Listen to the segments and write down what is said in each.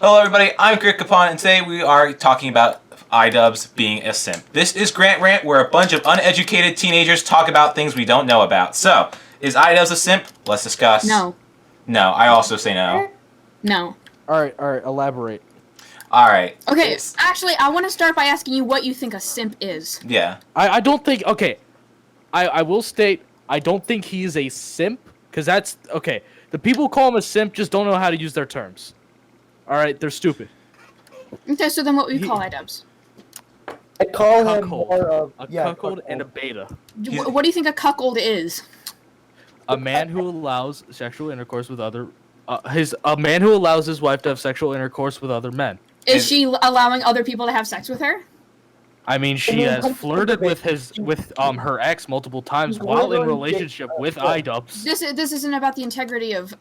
Hello, everybody. I'm Grit Capon, and today we are talking about Idubbz being a simp. This is Grant Rant, where a bunch of uneducated teenagers talk about things we don't know about. So, is Idubbz a simp? Let's discuss. No. No, I also say no. No. Alright, elaborate. Alright. Okay, actually, I want to start by asking you what you think a simp is. Yeah. I don't think, okay, I will state, I don't think he's a simp, because that's, okay, the people who call him a simp just don't know how to use their terms. Alright, they're stupid. Okay, so then what would you call Idubbz? I call him Cuckold. more of A cuckold and a beta. What do you think a cuckold is? A man who allows sexual intercourse with other, a man who allows his wife to have sexual intercourse with other men. Is she allowing other people to have sex with her? I mean, she has flirted with her ex multiple times while in relationship with Idubbz. This isn't about the integrity of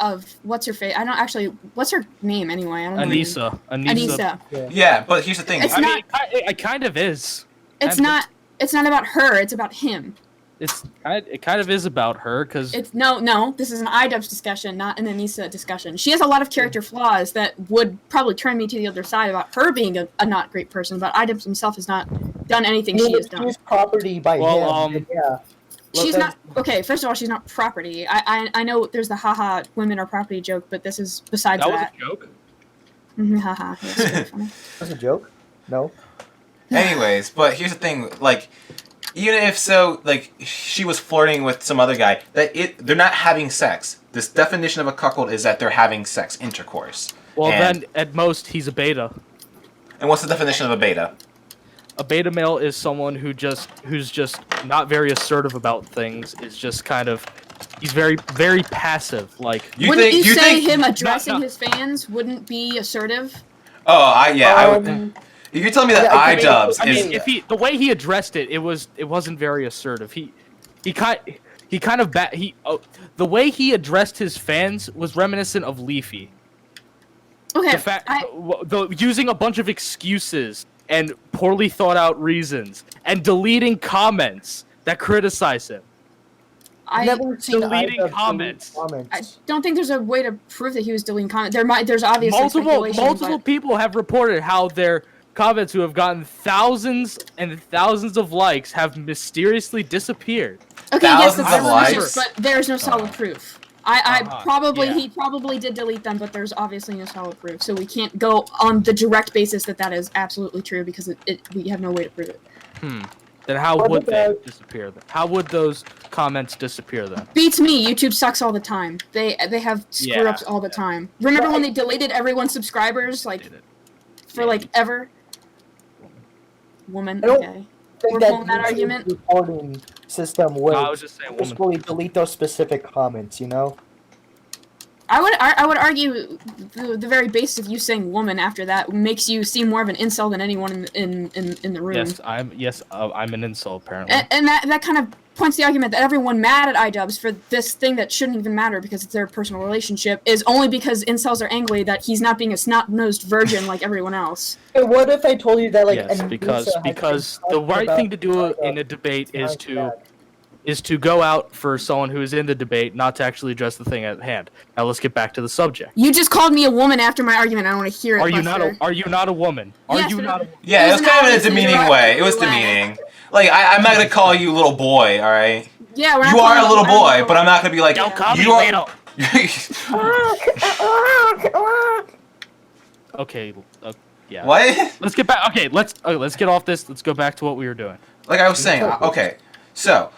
what's her face. I don't actually. What's her name anyway? I don't know. Anissa. Yeah, but here's the thing. It's I not. mean, it kind of is. It's not. It's not about her. It's about him. It kind of is about her, because It's no. This is an Idubbz discussion, not an Anissa discussion. She has a lot of character flaws that would probably turn me to the other side about her being a not great person. But Idubbz himself has not done anything she has done. She's property by him. Yeah. She's not okay. First of all, she's not property. I know there's the haha women are property joke, but this is besides that. That was a joke. Haha. Yes, funny. That's a joke? No. Anyways, but here's the thing, like, even if so, like, she was flirting with some other guy, they're not having sex. This definition of a cuckold is that they're having sex, intercourse. Well, then, at most, he's a beta. And what's the definition of a beta? A beta male is someone who's just not very assertive about things. Is just kind of, he's very, very passive. Like, Wouldn't you say him addressing his fans wouldn't be assertive? Oh, I would. If you're telling me that Idubbz is, the way he addressed it, it wasn't very assertive. The way he addressed his fans was reminiscent of Leafy. Okay. The fact, using a bunch of excuses and poorly thought out reasons and deleting comments that criticize him. Deleting comments. I don't think there's a way to prove that he was deleting comments. There's obviously multiple people have reported how their comments who have gotten thousands and thousands of likes have mysteriously disappeared. Okay, yes, that's likes? but there's no solid proof. He probably did delete them, but there's obviously no solid proof. So we can't go on the direct basis that is absolutely true because we have no way to prove it. Then how would they disappear then? How would those comments disappear then? Beats me. YouTube sucks all the time. They have screw-ups all the time. Remember when they deleted everyone's subscribers ever? Woman, okay. Think that argument reporting system would I was just saying forcefully delete those specific comments, you know? I would argue the very basis of you saying woman after that makes you seem more of an incel than anyone in the room. Yes, I'm an incel apparently. And that kind of points the argument that everyone mad at Idubbz for this thing that shouldn't even matter because it's their personal relationship is only because incels are angry that he's not being a snot-nosed virgin like everyone else. Hey, what if I told you that yes, because the right thing to do in a debate is to go out for someone who is in the debate, not to actually address the thing at hand. Now let's get back to the subject. You just called me a woman after my argument. I don't want to hear it. Are you not a woman? Yes, are you not? Yeah, it was kind of in a demeaning way. It was demeaning. Like, I'm not gonna call you little boy, all right? Yeah, you are a little boy, but I'm not gonna be like you are. Okay. Yeah. What? Let's get back. Okay, let's get off this. Let's go back to what we were doing. Like I was saying. Okay, so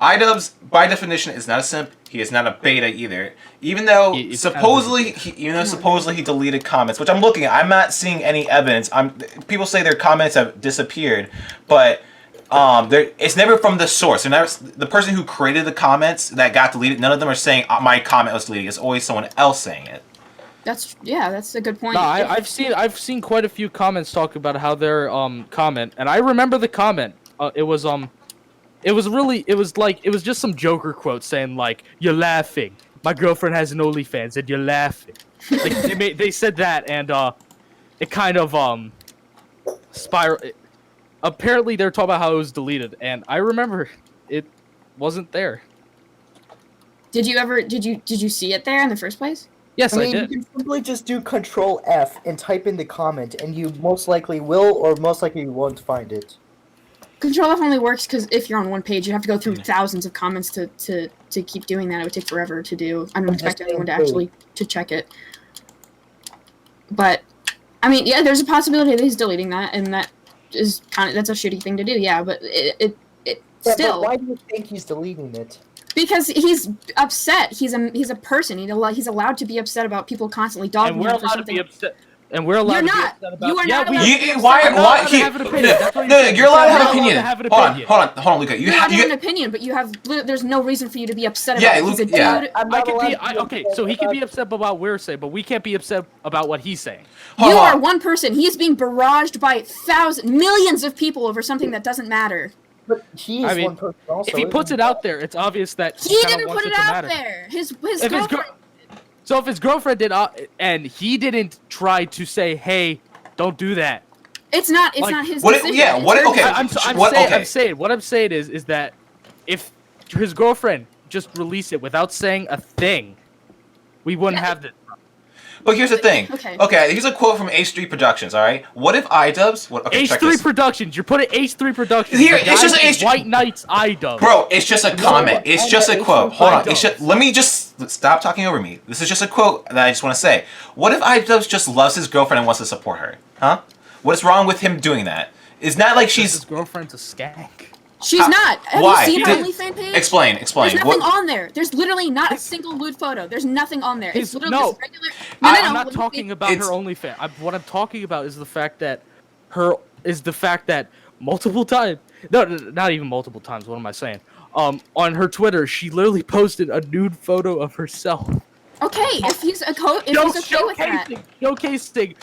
Idubbz, by definition, is not a simp. He is not a beta either. Even though supposedly he deleted comments, which I'm looking at. I'm not seeing any evidence. People say their comments have disappeared, but it's never from the source. The person who created the comments that got deleted. None of them are saying my comment was deleted. It's always someone else saying it. That's a good point. No, I've seen quite a few comments talk about how their comment, and I remember the comment. It was just some Joker quote saying like, "You're laughing. My girlfriend has an OnlyFans, and you're laughing." Like they said that, and it kind of spiral. Apparently, they're talking about how it was deleted, and I remember it wasn't there. Did you see it there in the first place? Yes, I I mean, you did. can simply just do Control F and type in the comment, and you most likely will, or most likely you won't find it. Control F only works because if you're on one page, you have to go through thousands of comments to keep doing that. It would take forever to do. I don't expect anyone to actually to check it. But, I mean, yeah, there's a possibility that he's deleting that, and that is that's a shitty thing to do. Yeah, but it still. But why do you think he's deleting it? Because he's upset. He's a person. He's allowed to be upset about people constantly dogging him for something. And we're allowed You're to not. be upset about. You are not allowed to be upset Why? about Why? allowed to have an opinion. That's what No, you're saying. you're allowed to have an You're allowed opinion. to have an Hold opinion. on, Luca. You have an opinion, but you have. There's no reason for you to be upset Yeah, about. He's a dude. yeah. I could be okay. So he can be upset about what we're saying, but we can't be upset about what he's saying. You are one person. He's being barraged by millions of people over something that doesn't matter. But he is one person also. If he puts it out there, it's obvious that he didn't put it out there. His girlfriend. So if his girlfriend did, and he didn't try to say, "Hey, don't do that." It's not his decision. Yeah. What? Okay. I'm saying. What I'm saying is that if his girlfriend just released it without saying a thing, we wouldn't have this. But here's the thing. Okay. Here's a quote from H3 Productions. All right. What if Idubbz? H3 Productions. You're putting H3 Productions. Here, it's just H3. White Knights Idubbz. Bro, it's just a comment. It's just a quote. Hold on. Let me just stop talking over me. This is just a quote that I just want to say. What if Idubbz just loves his girlfriend and wants to support her? Huh? What's wrong with him doing that? It's not like His girlfriend's a skank. She's not. Have why? you seen her OnlyFans page? Explain. There's nothing What? on there. There's literally not a single lewd photo. There's nothing on there. It's literally just regular. I'm not talking about her OnlyFans. What I'm talking about is the fact that multiple times. No, not even multiple times. What am I saying? On her Twitter, she literally posted a nude photo of herself. Okay, if he's okay with that. Showcasing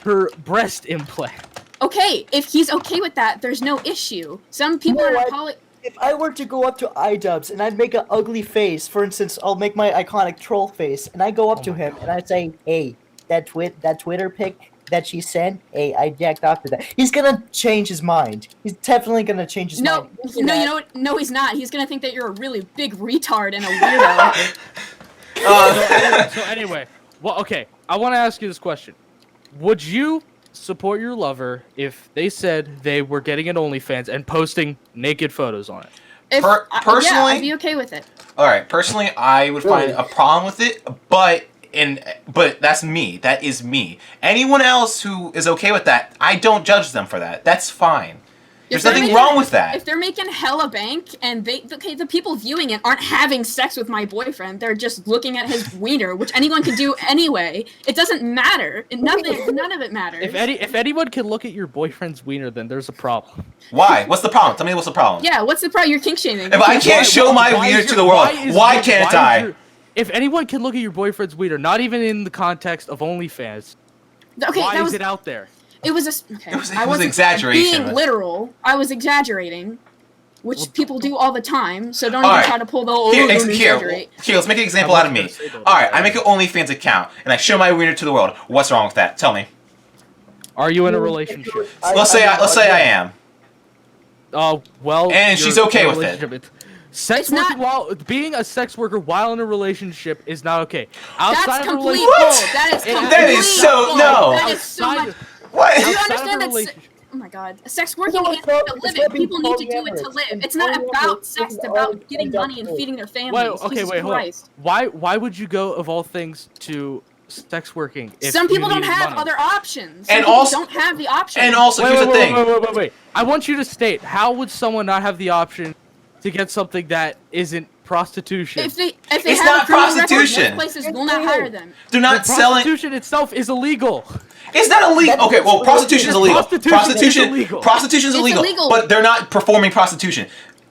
her breast implant. Okay, if he's okay with that, there's no issue. Some people are If I were to go up to Idubbz and I'd make an ugly face, for instance, I'll make my iconic troll face, and I go up to him and I say, "Hey, that Twitter pic that she sent, hey, I jacked off to that." He's gonna change his mind. He's definitely gonna change his mind. No, he's not. He's gonna think that you're a really big retard and a weirdo. So anyway, okay. I want to ask you this question: would you support your lover if they said they were getting an OnlyFans and posting naked photos on it? Personally, yeah, I'd be okay with it. All right, personally, I would find a problem with it, but that's me. That is me. Anyone else who is okay with that, I don't judge them for that. That's fine. There's nothing wrong with that. If they're making hella bank and the people viewing it aren't having sex with my boyfriend, they're just looking at his wiener, which anyone can do anyway. It doesn't matter. None of it matters. If anyone can look at your boyfriend's wiener, then there's a problem. Why? What's the problem? Tell me what's the problem. Yeah, what's the problem? You're kink shaming. If I can't show my wiener to the world, why can't I? If anyone can look at your boyfriend's wiener, not even in the context of OnlyFans, why is it out there? It was okay. It was exaggeration. Being literal. I was exaggerating, which people do all the time. So don't even try to pull the here, let's make an example out of me. All right, I make an OnlyFans account and I show my wiener to the world. What's wrong with that? Tell me. Are you in a relationship? Let's say I am. Well. And she's okay with it. Being a sex worker while in a relationship is not okay. That's complete bull. That is so no. That is so much. What? Do you understand that? Oh my god, sex working ain't to live it. People need to do it to live. It's not about sex. It's about getting money and feeding their families. Wait, hold on. Why would you go of all things to sex working? Some people don't have other options. And also don't have the option. And also, here's the thing. Wait. I want you to state, how would someone not have the option to get something that isn't prostitution? If they it's have not a criminal prostitution. record, most places will not hire them. They're not selling. Prostitution itself is illegal. It's not illegal. Okay, well, prostitution is illegal. Prostitution is illegal. But they're not performing prostitution.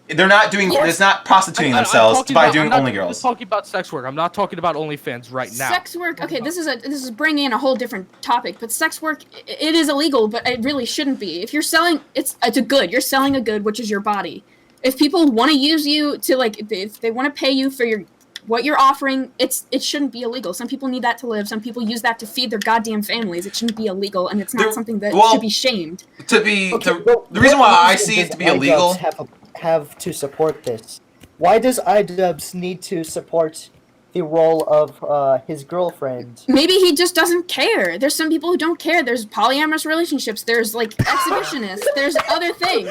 They're not doing. It's not prostituting themselves by doing only girls. I'm talking about sex work. I'm not talking about OnlyFans right now. Sex work. Okay, this is bringing in a whole different topic. But sex work, it is illegal, but it really shouldn't be. If you're selling, it's a good. You're selling a good, which is your body. If people want to use you to if they want to pay you for what you're offering, it shouldn't be illegal. Some people need that to live. Some people use that to feed their goddamn families. It shouldn't be illegal, and it's not something that should be shamed. The reason why I see it to be illegal have to support this. Why does Idubbz need to support the role of his girlfriend. Maybe he just doesn't care. There's some people who don't care. There's polyamorous relationships. There's like exhibitionists. There's other things.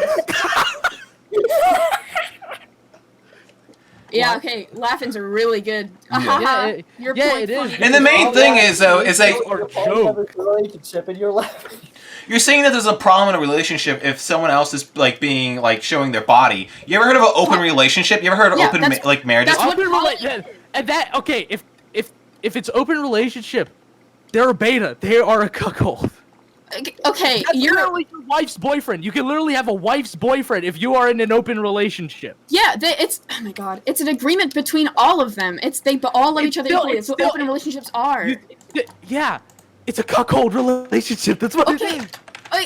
Yeah, okay, laughing's are really good. Your point it is. funny. And the main thing is though, is like You're a polyamorous relationship and you're laughing. you're saying that there's a problem in a relationship if someone else is like being like showing their body. You ever heard of an open relationship? You ever heard of Yeah, open that's- like marriages? that's what Open and that okay, if it's open relationship, they're a beta. They are a cuckold. Okay, That's you're literally your wife's boyfriend. You can literally have a wife's boyfriend if you are in an open relationship. yeah. It's oh my god. It's an agreement between all of them. They all love each other equally. That's what open relationships are. Yeah, it's a cuckold relationship. That's what it Okay. is.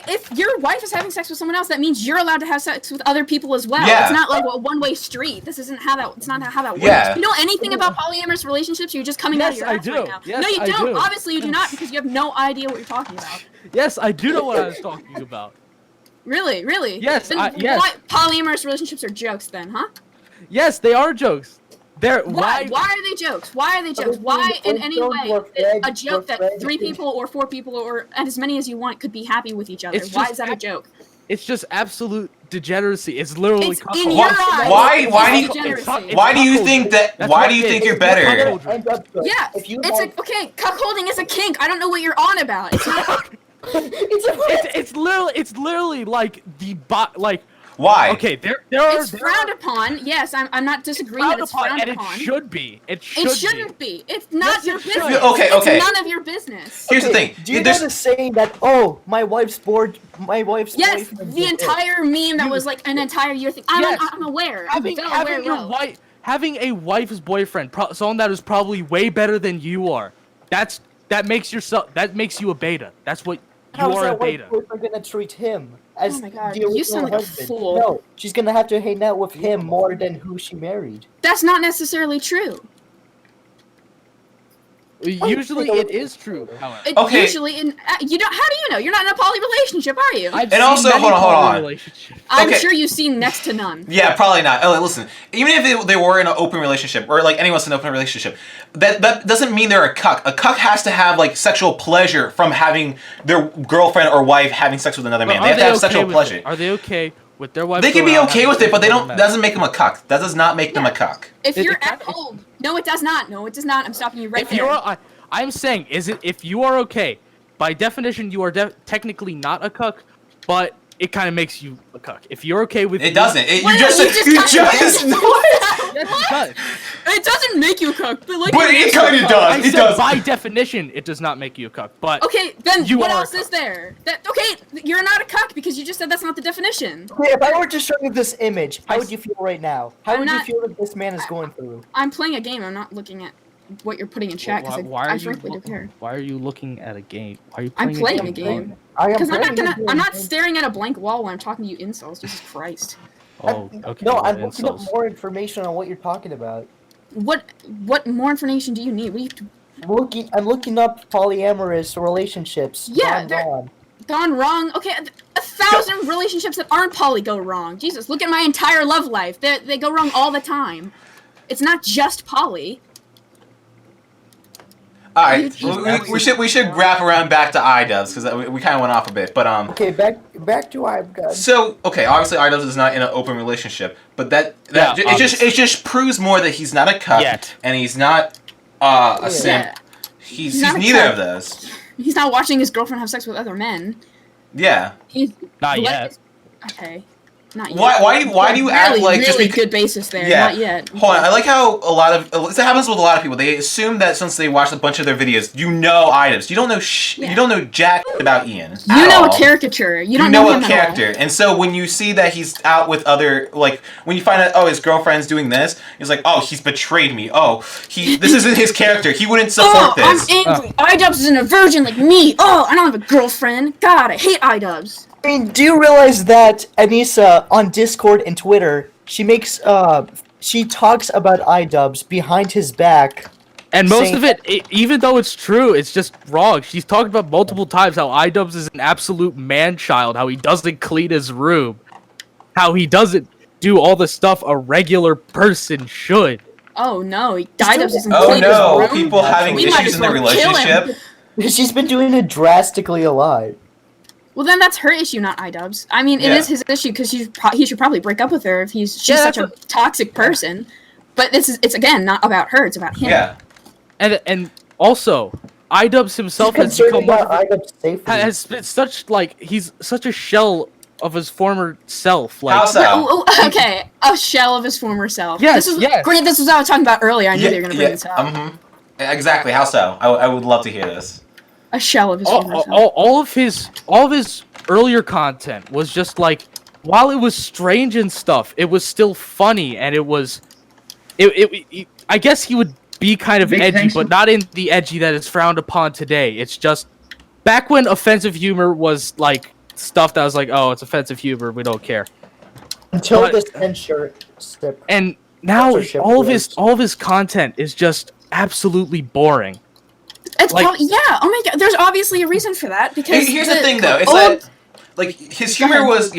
If your wife is having sex with someone else, that means you're allowed to have sex with other people as well. Yeah. It's not like a one-way street. This isn't how that. It's not how that works. Yeah. You know anything about polyamorous relationships? You're just coming out of Yes, your I ass do. right now. Yes, no, you I don't. do. Obviously, you do not because you have no idea what you're talking about. Yes, I do know what I was talking about. Really, really. Yes, Then yes. why polyamorous relationships are jokes then, huh? Yes, they are jokes. They're Why? Why are they jokes? Why are they jokes? Why, in any way, is a joke that 3 people or 4 people or as many as you want could be happy with each other? It's Why just is that a joke? It's just absolute degeneracy. It's literally It's cuckold. in your eyes. Why do you- it's degeneracy. Why do you think that? That's Why what do you it think is. you're better? Cuckold. End up good. Yeah, If you it's like, okay. Cuckolding is a kink. I don't know what you're on about. It's not. it's It's literally like the like. Why? Okay, there are. It's frowned upon. Yes, I'm not disagreeing that frowned it's upon, frowned and upon. it should be. It should. It shouldn't be. It's not Yes, your it should. business. Okay, okay. It's none of your business. Here's the thing. Do you know There's- the saying that my wife's Yes, boyfriend the did this? entire meme that You- was like an entire year thing. Yes. I'm aware. I'm having well aware. your wife, having a wife's boyfriend, someone that is probably way better than you are. That makes you a beta. That's what you How's are a that wife's beta. boyfriend gonna treat him as Oh my God, the you original sound like a husband? fool. No, she's gonna have to hang out with him more than who she married. That's not necessarily true. Usually, it is true. However, Okay. Usually, you don't. How do you know? You're not in a poly relationship, are you? I've And seen also, many hold on. relationships. I'm okay. sure you've seen next to none. Yeah, probably not. Oh, listen. Even if they were in an open relationship, or like anyone's in an open relationship, that doesn't mean they're a cuck. A cuck has to have like sexual pleasure from having their girlfriend or wife having sex with another man. But They have to have okay sexual with pleasure. it? Are they okay with their wife? They can going be out okay having with it, sex but they with don't. other men? Doesn't make them a cuck. That does not make them a cuck. If It- you're it at kinda- home, no, it does not. No, it does not. I'm stopping you right If there. you're, I'm saying, if you are okay, by definition, you are technically not a cuck, but it kind of makes you a cuck. If you're okay with It doesn't. It, Well, you no, just. you You just just. Yes, it does. It doesn't make you a cuck, but like. But it kind of I does. It said does. by definition, it does not make you a cuck. But Okay, then You what are a else cuck. is there? You're not a cuck because you just said that's not the definition. Okay, if I were to show you this image, how would you feel right now? How I'm would not- you feel that this man is going through? I'm playing a game. I'm not looking at what you're putting in chat because I frankly don't care. Why are you looking at a game? Why are you I'm playing playing a game. I am Because I'm not playing gonna. this I'm not game. staring at a blank wall when I'm talking to you insults. Jesus Christ. Oh, okay. No, well, I'm looking up insults. more information on what you're talking about. What more information do you need? I'm looking up polyamorous relationships. Yeah, gone they're- wrong. Gone wrong? Okay, 1,000 relationships that aren't poly go wrong. Jesus, look at my entire love life. They go wrong all the time. It's not just poly. All right, You- we should wrap around back to Idubbz because we kind of went off a bit, but Okay, back to I'm good. So okay, obviously Idubbz is not in an open relationship, but that Yeah, it just proves more that he's not a cuck Yet. and he's not a simp. Yeah. He's not a neither cuck. of those. He's not watching his girlfriend have sex with other men. Yeah. He's Not let yet. his- Okay. Not yet. Why do you act really, like really just because? good basis there. Yeah. Not yet. Hold on, I like how a lot of this happens with a lot of people. They assume that since they watched a bunch of their videos, you know Idubbz. You don't know Yeah. you don't know jack about Ian. You at know all. a caricature. You You don't know him a at all. character, and so when you see that he's out with other, like when you find out, oh, his girlfriend's doing this, he's like, oh, he's betrayed me. Oh, this isn't his character. He wouldn't support Oh, I'm this. angry. Idubbz isn't a virgin like me. Oh, I don't have a girlfriend. God, I hate Idubbz. I mean, do you realize that Anissa on Discord and Twitter, she talks about Idubbz behind his back. And most saying- of it, even though it's true, it's just wrong. She's talked about multiple times how Idubbz is an absolute man-child, how he doesn't clean his room, how he doesn't do all the stuff a regular person should. Oh no, Idubbz isn't Oh clean as no, room. people having We might issues as in their well kill him. relationship. She's been doing it drastically a lot. Well, then that's her issue, not Idubbz. I mean, it Yeah. is his issue because he should probably break up with her if she's Yeah, such a toxic person. But it's again not about her; it's about him. Yeah. And also, Idubbz himself has become has been such he's such a shell of his former self. Like How so? Okay, a shell of his former self. Yes, this was, yes. Granted, this was what I was talking about earlier. I knew they were going to bring this up. Exactly. How so? I would love to hear this. A shell of his former self. all of his earlier content was just like, while it was strange and stuff, it was still funny, and it was, I guess he would be kind of edgy, but not in the edgy that is frowned upon today. It's just back when offensive humor was like stuff that was like, oh, it's offensive humor, we don't care. Until But- the censor step. And now Censorship all of was- his content is just absolutely boring. It's like- probably, yeah. Oh my god, there's obviously a reason for that because Here's the thing, though. It's that like his humor was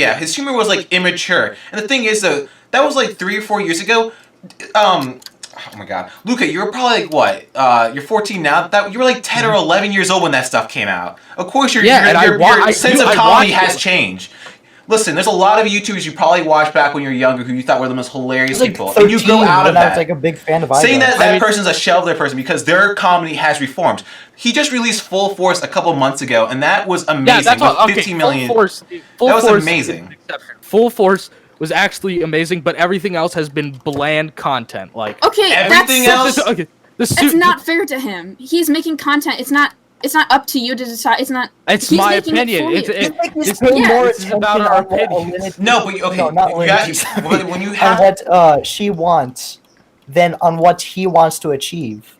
like immature. And the thing is, though, that was like 3 or 4 years ago. Oh my god, Luca, you were probably like what? You're 14 now. That you were like 10 or 11 years old when that stuff came out. Of course, your sense of comedy has changed. Listen, there's a lot of YouTubers you probably watched back when you were younger who you thought were the most hilarious people, and you go out of I that. was like a big fan of Saying Idubbz. that person's a shell of their person because their comedy has reformed. He just released Full Force a couple months ago, and that was amazing. Yeah, that's what, with 15 million. Full Force That was Force amazing. is an exception. Full Force was actually amazing, but everything else has been bland content. Like okay, Everything that's else- okay, it's not fair to him. He's making content. It's not up to you to decide. It's not. It's he's my making it opinion. for It's you. it's Pay yeah, more this is attention about our on what opinions. No, but okay, no, not you Lindsay. got, when you on have what she wants than on what he wants to achieve.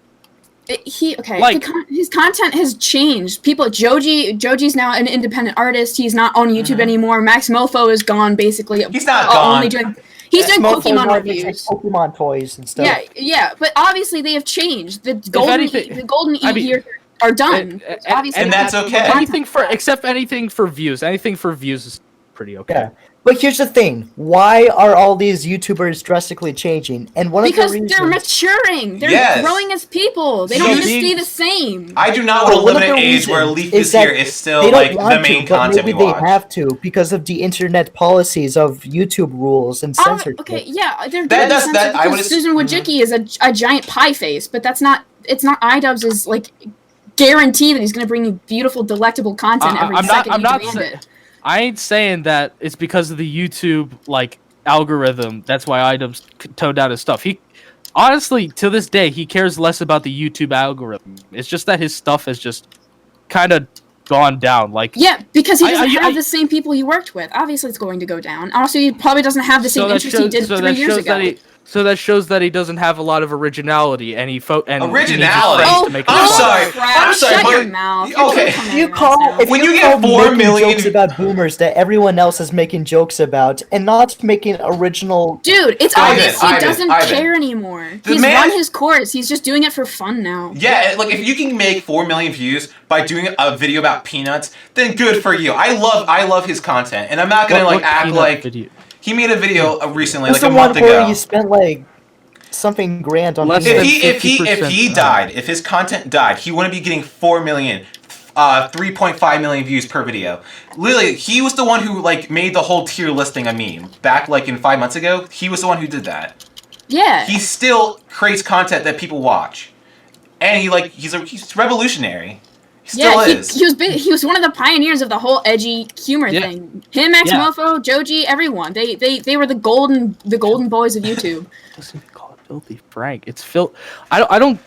Like- his content has changed. Joji's now an independent artist. He's not on YouTube anymore. Max Mofo is gone basically. He's not gone. Only doing Pokemon reviews. Pokemon toys and stuff. Yeah, but obviously they have changed. The golden I mean, years are done. Obviously, and that's okay. anything for views. Anything for views is pretty okay. Yeah. But here's the thing: why are all these YouTubers drastically changing? And one because of the they're reasons, maturing. They're Yes. growing as people. They So don't just being- stay the same. I do not want to one live of in an the age where reasons Leaf is is that here is still they don't like want the main to, but content we maybe watch. they have to because of the internet policies of YouTube rules and censorship. Okay, yeah, they're That- doing that's- censorship that- I would because ass- Susan Wojcicki is a giant pie face, but it's not Idubbz's like guarantee that he's going to bring you beautiful, delectable content every second you demand it. I ain't saying that it's because of the YouTube like algorithm. That's why Idubbz toned down his stuff. He honestly, to this day, he cares less about the YouTube algorithm. It's just that his stuff has just kind of gone down. Like Yeah, because he doesn't have I- the same people he worked with. Obviously, it's going to go down. Also, he probably doesn't have the same interest he did 3 years ago. So that shows that he doesn't have a lot of originality, and Originality? Oh, I'm sorry. crap. I'm sorry, Shut but- your mouth. You're okay. coming If you at call, us now. if When you you call get 4 making million jokes about boomers that everyone else is making jokes about, and not making original. Dude, it's Ivan, obvious he doesn't Ivan. care anymore. The He's man- run his course. He's just doing it for fun now. Yeah, like if you can make 4 million views by doing a video about peanuts, then good for you. I love his content, and I'm not gonna What act peanut like video? he made a video recently, That's like a the one month where ago. you spent like something grand on. Less peanuts. than If he 50% died, if his content died, he wouldn't be getting 4 million, 3.5 million views per video. Literally, he was the one who like made the whole tier listing a meme back like in 5 months ago. He was the one who did that. Yeah. He still creates content that people watch, and he's revolutionary. He still is. He was one of the pioneers of the whole edgy humor thing. Him, Max Mofo, Joji, everyone. They were the golden boys of YouTube. Listen, they call it Filthy Frank. It's I don't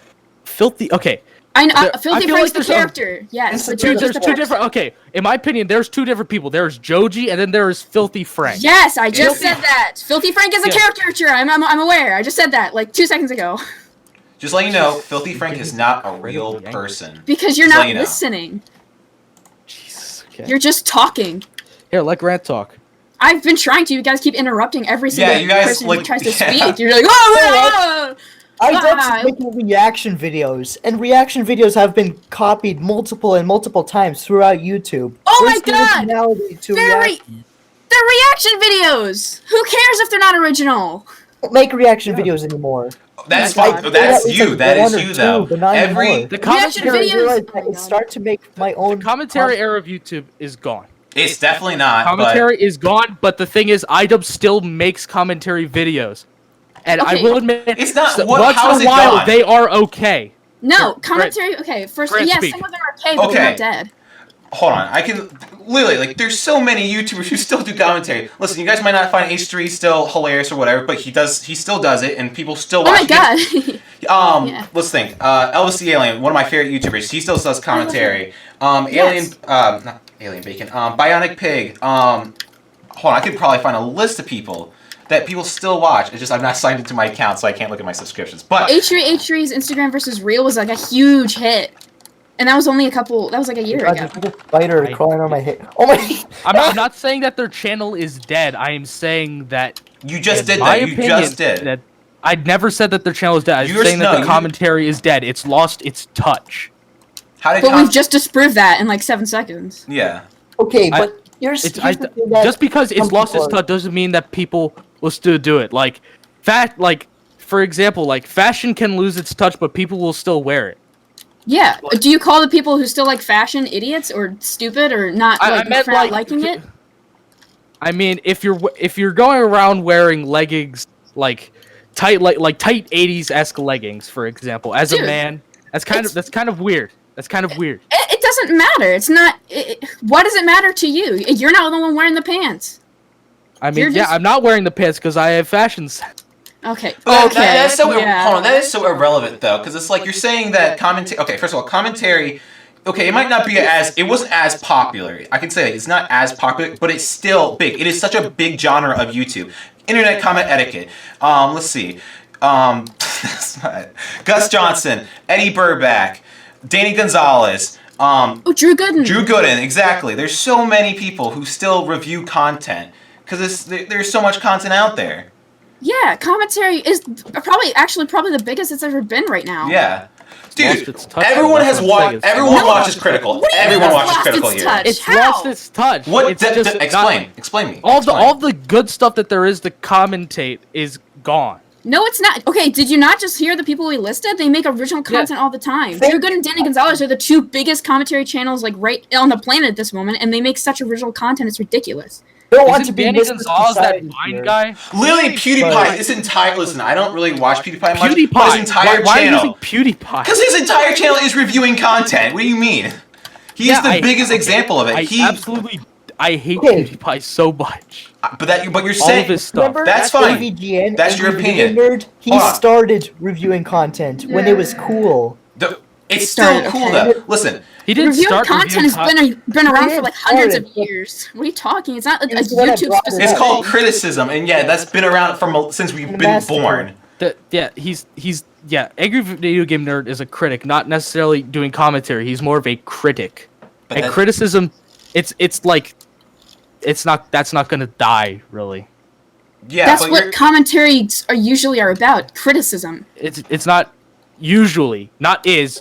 filthy. Okay. I know There- Filthy I feel Frank's like the there's character. Yes, but There's Joji's two the different. Okay, in my opinion, there's two different people. There's Joji, and then there's Filthy Frank. Yes, I just said that. Filthy Frank is a caricature. I'm aware. I just said that like 2 seconds ago. Just let you know, Filthy Frank is not a real person. Because you're Just not let you know. listening. Jesus. Okay. You're just talking. Here, let Rant talk. I've been trying to. You guys keep interrupting every single you guys, person like, who tries to yeah. speak. You're like, oh, Idubbz is making reaction videos, and reaction videos have been copied multiple times throughout YouTube. Oh my Where's the God! originality to they're react? reaction videos. Who cares if they're not original? don't make reaction videos anymore. That's Oh my fine. God. That's It's you. like That one is or you, two, though. but not Every anymore. The Reaction commentary, videos. Oh my I God. start to make my own commentary era of YouTube is gone. it's definitely not. Commentary is gone, but the thing is, Idubbz still makes commentary videos, and I Okay. will admit, It's not- so- what- once how is in it a while gone? they are okay. No, Grant- commentary. Okay, first, Grant, yes, speak. some of them are okay, but they're Okay. not dead. Hold on, I can literally like. There's so many YouTubers who still do commentary. Listen, you guys might not find H3 still hilarious or whatever, but he does. He still does it, and people still Oh watch. my God. Yeah. Let's think. Elvis the Alien, one of my favorite YouTubers. He still does commentary. Alien, not Alien Bacon. Bionic Pig. Hold on, I could probably find a list of people that people still watch. It's just I'm not signed into my account, so I can't look at my subscriptions. But H3's Instagram versus Reel was like a huge hit. And that was only that was like a year God, ago. there's a spider crawling on my head. Oh my! I'm not saying that their channel is dead. I am saying that you just in did my that. You opinion, just did. that I never said that their channel is dead. I'm You're- saying no, that the you- commentary is dead. It's lost its touch. How did But we've just disproved that in like 7 seconds. Yeah. Okay, I- but here's the thing that Just because it's some lost its people are- touch doesn't mean that people will still do it. Like, for example, like fashion can lose its touch, but people will still wear it. Yeah. Do you call the people who still like fashion idiots or stupid or not I like meant for not like liking it? I mean, if you're going around wearing leggings like tight 80s esque leggings, for example, as a Dude, man, that's kind of weird. That's kind of weird. It doesn't matter. It's not. Why does it matter to you? You're not the one wearing the pants. I mean, You're yeah, just- I'm not wearing the pants because I have fashion sense. Okay. But Okay. that's so yeah. hold on. That is so irrelevant though, because it's like you're saying that commentary. Okay, first of all, commentary. Okay, it might not be it wasn't as popular. I can say it's not as popular, but it's still big. It is such a big genre of YouTube. Internet comment etiquette. Let's see. That's not, Gus Johnson, Eddie Burback, Danny Gonzalez. Oh, Drew Gooden. Drew Gooden, exactly. There's so many people who still review content because there's so much content out there. Yeah, commentary is probably the biggest it's ever been right now. Yeah. lost Dude, its touch, everyone though, has that's what I'm watched. saying. Everyone No. watches Critical. What do you mean Everyone it's watches lost Critical its here. touch? It's How? lost its touch. What? It's just Explain. not- Explain me. all Explain. the good stuff that there is to commentate is gone. No, it's not. Okay, did you not just hear the people we listed? They make original content all the time. Drew Gooden and Danny Gonzalez are the two biggest commentary channels like right on the planet at this moment, and they make such original content. It's ridiculous. I don't want Isn't to be Danny Mr. Gonzalez that Society Vine here. guy? Literally, PewDiePie. But- This entire listen. I don't really watch PewDiePie much. PewDiePie. But his entire why are you channel. using PewDiePie? Because his entire channel is reviewing content. What do you mean? He is the biggest example of it. I hate Okay. PewDiePie so much. But you're All of saying his stuff. Remember That's fine. AVGN, That's your Angry opinion. Video Nerd? He Hold on. started reviewing content when it was cool. It's started, still cool okay. though. Listen, He didn't Reviewing start content reviewing has been around Yeah, for like hundreds of started. years. What are you talking? It's not a It's what I YouTube brought it specific. it's up. called criticism, and yeah, that's been around since we've been Master. born. Angry Video Game Nerd is a critic, not necessarily doing commentary. He's more of a critic. But And that- criticism, that's not gonna die really. Yeah, That's but what you're- commentaries are about. Criticism. It's not usually,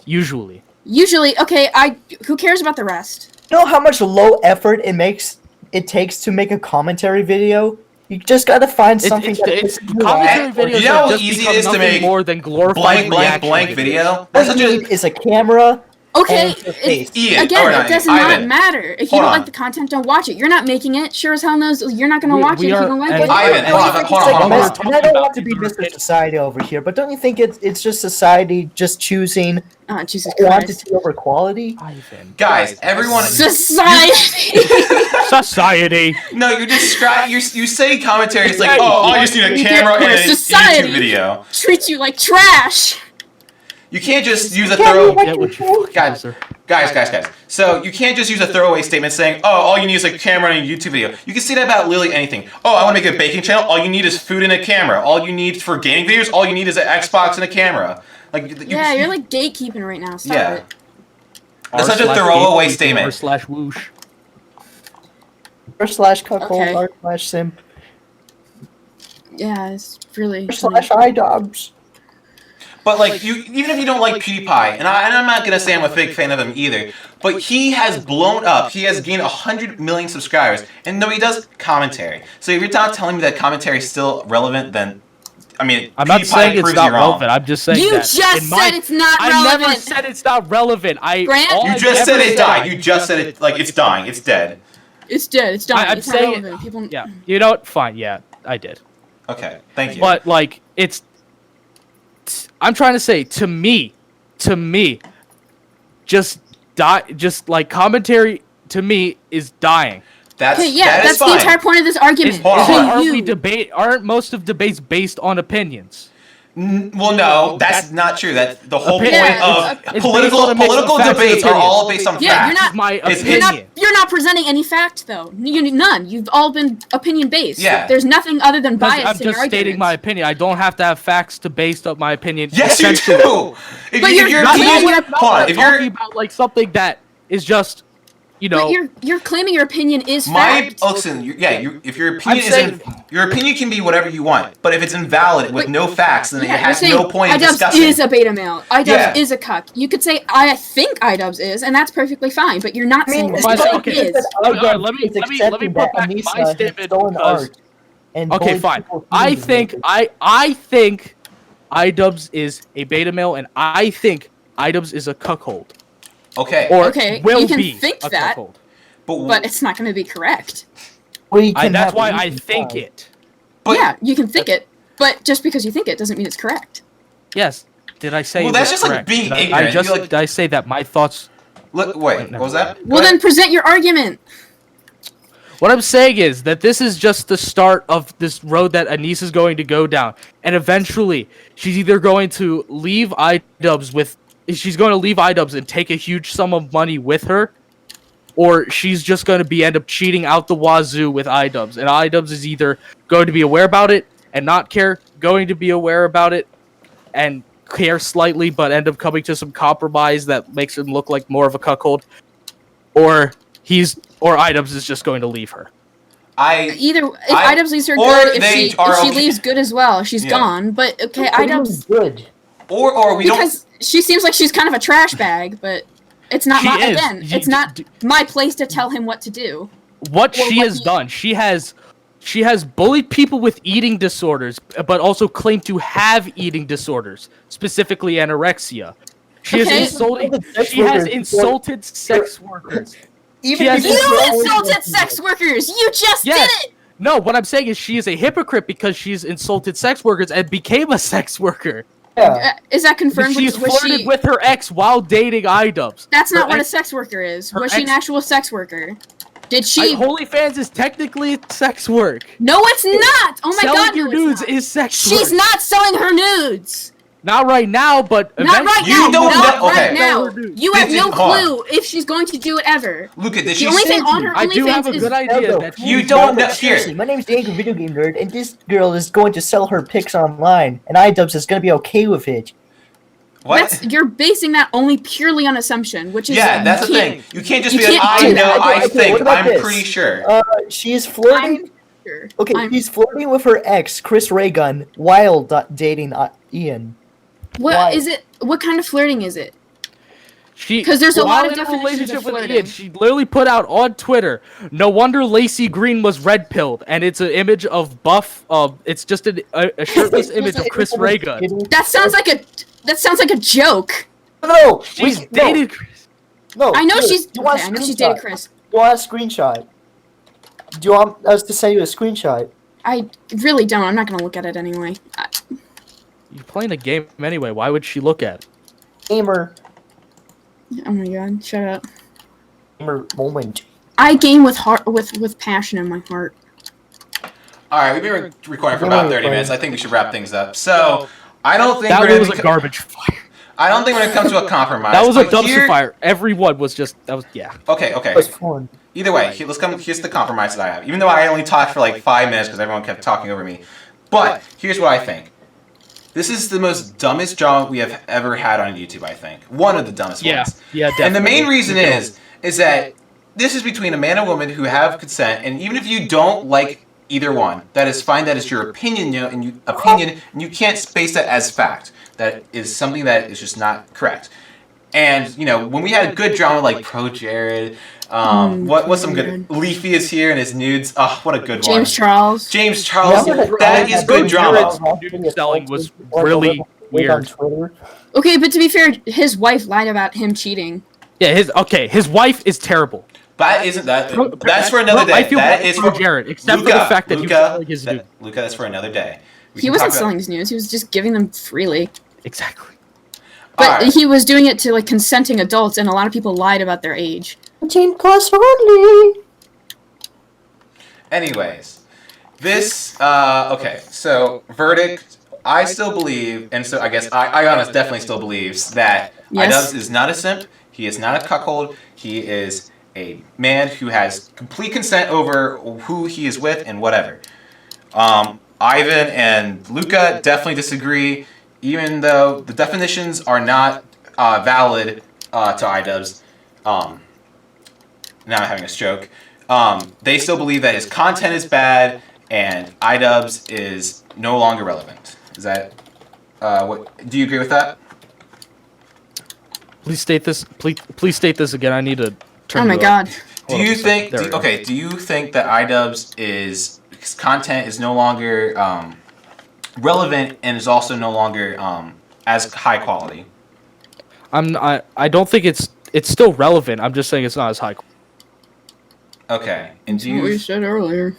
usually. Usually, okay. Who cares about the rest? You know how much low effort it takes to make a commentary video? You just gotta find something It's that commentary And- videos you know have how just easy it become is to nothing make more than glorified blank reaction video. All you need is a camera. Okay, And your face. Ian, again, or it not does Ian, not Ivan. matter. If you Hold don't on. like the content, don't watch it. You're not making it. Sure as hell knows you're not gonna We- watch we it if are- you don't like and- it. Ivan, hold on, It's hold like on, hold mess- on. and I don't want to be Mr. Society over here, but don't you think it's just society just choosing Oh, Jesus Christ. quantity over quality? Guys, everyone. Society. Society. No, you're describing. You say commentary. It's like, oh, I just need a camera and a Society. YouTube video. Treat you like trash. You can't just use a Can't throw. you Get what you Guys, guys. So you can't just use a throwaway statement saying, "Oh, all you need is a camera and a YouTube video." You can say that about literally anything. Oh, I want to make a baking channel. All you need is food and a camera. All you need for gaming videos, all you need is an Xbox and a camera. Like, Yeah, you're like gatekeeping right now. Stop Yeah. it. That's such a throwaway statement. /whoosh. // cuckold, Okay. /simp, Yeah, it's really. /Idubbz. But like, even if you don't like PewDiePie, and I'm not gonna say I'm a big fan of him either, but he has blown up. He has gained 100 million subscribers, and nobody does commentary. So if you're not telling me that commentary is still relevant, then I mean, I'm not saying it's not relevant. I'm just saying You that just said it's not I relevant. never said it's not relevant. Grant? You just said it died. You just said it like it's dying. It's dead. It's dead. It's done. I'm It's not saying, relevant. People. yeah. You know what? Fine. Yeah, I did. Okay, thank you. But like, I'm trying to say to me, just like commentary to me is dying. That's Okay, yeah, that is that's the fine. entire point of this argument. Hold on. Aren't most of debates based on opinions? Well, no, that's not true. That's the whole point Opinion. of It's political based on a mix of political facts and debates are opinions. all based on Yeah, facts. you're not- My It's- opinion. You're not presenting any fact though. None. You've all been opinion based. Yeah. There's nothing other than bias I'm in your just stating arguments. my opinion. I don't have to have facts to base up my opinion. Yes, you essentially. do. If, But if you're your not opinion, saying hold on, if talking you're about like something that is just, you know, But you're claiming your opinion is my fact. listen, if your opinion saying- your opinion can be whatever you want, but if it's invalid with no facts, then it Yeah, has you're no saying point in Idubbz discussing. is a beta male. Idubbz Yeah. is a cuck. You could say I think Idubbz is, and that's perfectly fine. But you're not saying this. By the way, He okay. is. Alright, let me put back my statement because- Okay, fine. I think Idubbz is a beta male, and I think Idubbz is a cuckold. Okay, Or Okay, will you can be think a that. cuckold. But it's not going to be correct. That's why I think it. but Yeah, you can think it, but just because you think it doesn't mean it's correct. Yes. Did I say? Well, it that's was just like correct? being Did ignorant. I just You're like- did I say that my thoughts? look, wait, what was that? Go Well, ahead. then present your argument. What I'm saying is that this is just the start of this road that Anise is going to go down, and eventually she's either going to leave Idubbz and take a huge sum of money with her, or she's just going to end up cheating out the wazoo with Idubbz, and Idubbz is either going to be aware about it and not care, going to be aware about it and care slightly, but end up coming to some compromise that makes him look like more of a cuckold, or Idubbz is just going to leave her. Either if I- Idubbz leaves her or good, if they she are okay. leaves good as well, she's Yeah. gone. But okay, Idubbz good. Or we don't. because she seems like she's kind of a trash bag, but it's not She my is. again. It's not my place to tell him what to do. What Or she what has he- done, she has bullied people with eating disorders, but also claimed to have eating disorders, specifically anorexia. She Okay. has insulted. Sex She has workers. insulted sex workers. Even She has if You It's insulted sex workers. You just Yes. did it. No, what I'm saying is she is a hypocrite because she's insulted sex workers and became a sex worker. Yeah. Is that confirmed? She's Was flirted she? with her ex while dating Idubbz. That's not her what a ex- sex worker is. her Was she an ex- actual sex worker? Did she? OnlyFans is technically sex work. No, it's not. Oh my Selling god, your no, it's nudes not. is sex work. She's not selling her nudes. Not right now, but Not right eventually- You now. don't Not know- right okay. now. You have This no is- hold on. clue if she's going to do it ever. Luca, did The she only say? thing on her I do have OnlyFans a is good idea that You don't know- Seriously, here. my name's the Angry Video Game Nerd, and this girl is going to sell her pics online, and Idubbz is going to be okay with it. What? You're basing that only purely on assumption, which is Yeah, you that's the can't- thing. You can't just you be like, can't I do know, that. I Okay, think, what about I'm this? pretty sure. She's flirting. Sure. Okay, I'm- she's flirting with her ex, Chris Raygun, while dating Ian. What Why? is it? What kind of flirting is it? She 'Cause there's a while lot of in a definitions relationship of with flirting. Ian, she literally put out on Twitter, "No wonder Lacey Green was red pilled," and it's an image of Buff. It's just a shirtless image of Chris Raygun. That sounds like a joke. No, She's no, dated. Chris. No, I know here, she's. you want Okay, a I know she's screenshot? dated Chris. You want a screenshot? Do you want us to send you a screenshot? I really don't. I'm not gonna look at it anyway. You're playing a game anyway. Why would she look at it? Gamer Oh my god! Shut up. moment. I game with heart, with passion in my heart. All right, we've been recording for about 30 minutes. I think we should wrap things up. So, I don't think That we're was gonna a garbage fire. I don't think we're gonna come to a compromise. That was a but dumpster here- fire. Everyone was just that was yeah. Okay, It okay. was fun. Either way, here's the compromise that I have. Even though I only talked for like 5 minutes because everyone kept talking over me. But here's what I think. This is the most dumbest job we have ever had on YouTube, I think. One of the dumbest ones. Yeah, definitely. And the main reason is that this is between a man and woman who have consent, and even if you don't like either one, that is fine. That is your opinion, and you can't space that as fact. That is something that is just not correct. And when we had good drama like Pro Jared, what's some good? Leafy is here and his nudes. Oh, what a good James one. Charles. James Charles, Yeah, that is good drama. Nude selling was really weird. Okay, but to be fair, his wife lied about him cheating. Yeah, his wife is terrible. But isn't that? That's for another day. I feel that bad is for Jared, except for the fact that he was selling his nudes. Luca, that's for another day. He wasn't selling his nudes. He was just giving them freely. Exactly. But he was doing it to like consenting adults, and a lot of people lied about their age. 18 plus only. Anyways, this okay. So verdict. I still believe, and so I guess Ionis definitely still believes that Yes. Idubbz is not a simp. He is not a cuckold. He is a man who has complete consent over who he is with and whatever. Ivan and Luca definitely disagree, even though the definitions are not valid to Idubbz. Now I'm having a stroke. They still believe that his content is bad and Idubbz is no longer relevant. Is that what? Do you agree with that? Please state this. Please state this again. I need to turn. Oh my god. Do you think? Do you think that Idubbz his content is no longer relevant and is also no longer as high quality? I don't think it's still relevant. I'm just saying it's not as high. Okay. And do What you you said earlier.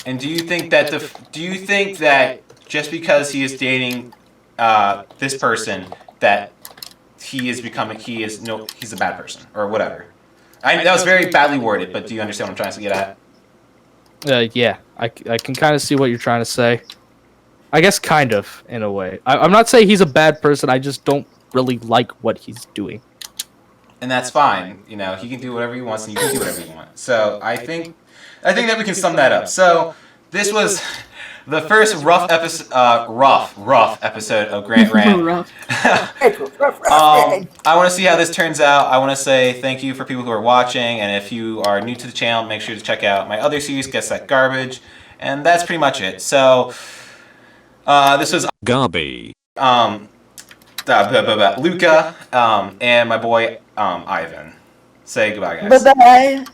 think that just because he is dating this person that he's a bad person or whatever? That was very badly worded, but do you understand what I'm trying to get at? Yeah, I can kind of see what you're trying to say. I guess kind of, in a way. I'm not saying he's a bad person. I just don't really like what he's doing. And that's fine. He can do whatever he wants, and you can do whatever you want. So I think that we can sum that up. So this was the first rough episode of Grant Rant. Rough. I want to see how this turns out. I want to say thank you for people who are watching, and if you are new to the channel, make sure to check out my other series, Guess That Garbage, and that's pretty much it. So this was Garby. Luca and my boy Ivan. Say goodbye, guys. Bye bye.